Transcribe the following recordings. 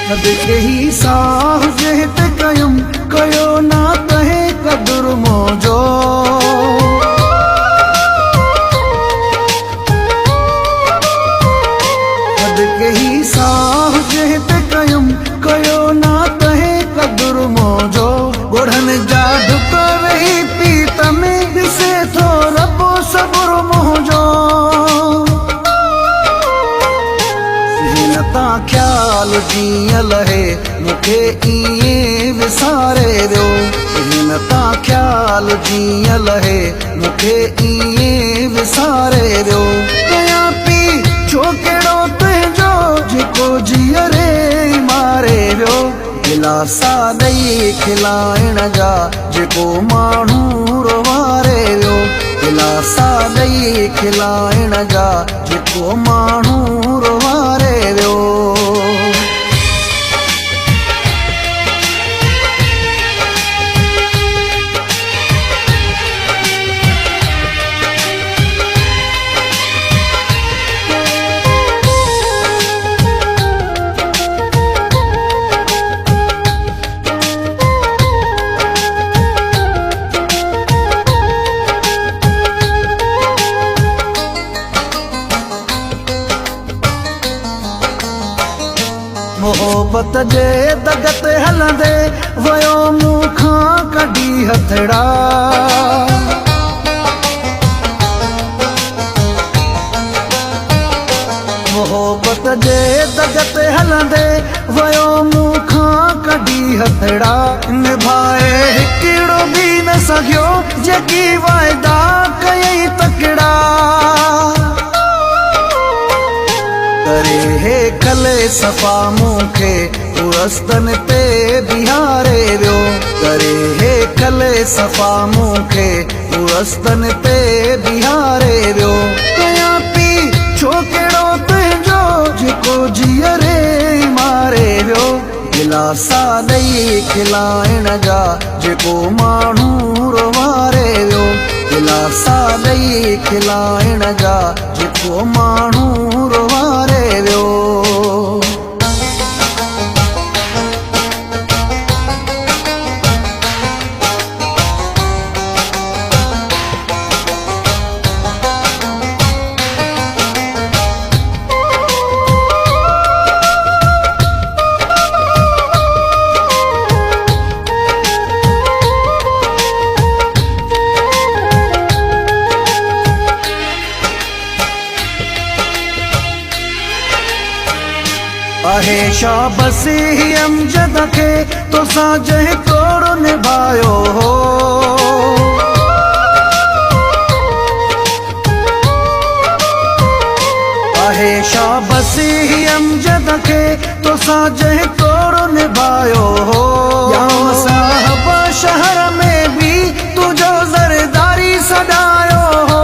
सदके ही साह जेत कयुम कयो ना तहे कदुर मोजो सदके ही साह जेत कयुम कयो ना तहे कदुर मोजो गोढ़न जा ढुक रही पीत में दिसे थो रबो सबुर मोजो ता ख्याल जीअं लहे मूंखे ईअं विसारे वियो हिन ता ख्याल जीअं लहे मूंखे ईअं विसारे वियो कयां पई छो कहिड़ो तुंहिंजो जेको जीअरे मारे वियो दिलासा ॾेई खिलाइण जा जेको माण्हू रोवारे वियो दिलासा ॾेई खिलाइण जा जेको माण्हू रोवारे वियो मोहब्बत जे दगत हलंदे वयो मूंखां कढी हथड़ा मोहब्बत जे दगत हलंदे वयो मूंखां कढी हथड़ा निभाए हिकिड़ो बि न सघियो जेकी वाइदा कयई तकड़ा करे हे कले सफ़ा मूंखे रस्तन ते बिहारे वियो करे हे कले सफ़ा मूंखे रस्तन ते बिहारे वियो कयां पई छो कहिड़ो तुंहिंजो जेको जीअरे मारे वियो दिलासा ॾेई खिलाइण जा जेको माण्हू रोवारे वियो दिलासा ॾेई खिलाइण जा जेको माण्हू रोवारे वियो आहे शाबसी अमजद खे तोसां जंहिं तोड़ निभायो हो आहे शाबसी अमजद खे तोसां जंहिं तोड़ निभायो हो या साहब शहर में भी तुझो ज़रदारी सॾायो हो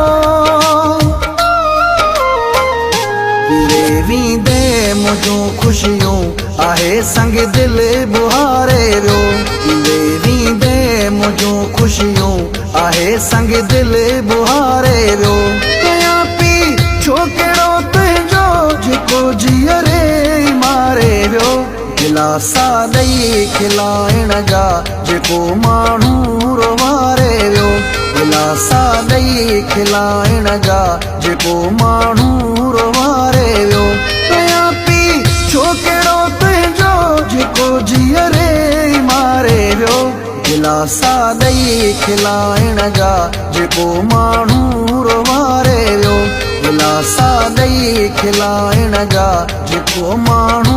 वींदे मुंहिंजूं खुशियूं आहे संग दिल बुहारे वियो वींदे मुंहिंजूं खुशियूं आहे संग दिल बुहारे वियो कयां पई छो कहिड़ो तुंहिंजो जेको जीअरे मारे वियो दिलासा ॾेई खिलाइण जा जेको माण्हू रोवारे वियो दिलासा ॾेई खिलाइण जा जेको माण्हू रोवारे वियो कयां पई छो कहिड़ो तुंहिंजो जेको जीअरे मारे वियो दिलासा ॾेई खिलाइण जा जेको माण्हू रोवारे वियो दिलासा ॾेई खिलाइण जा जेको माण्हू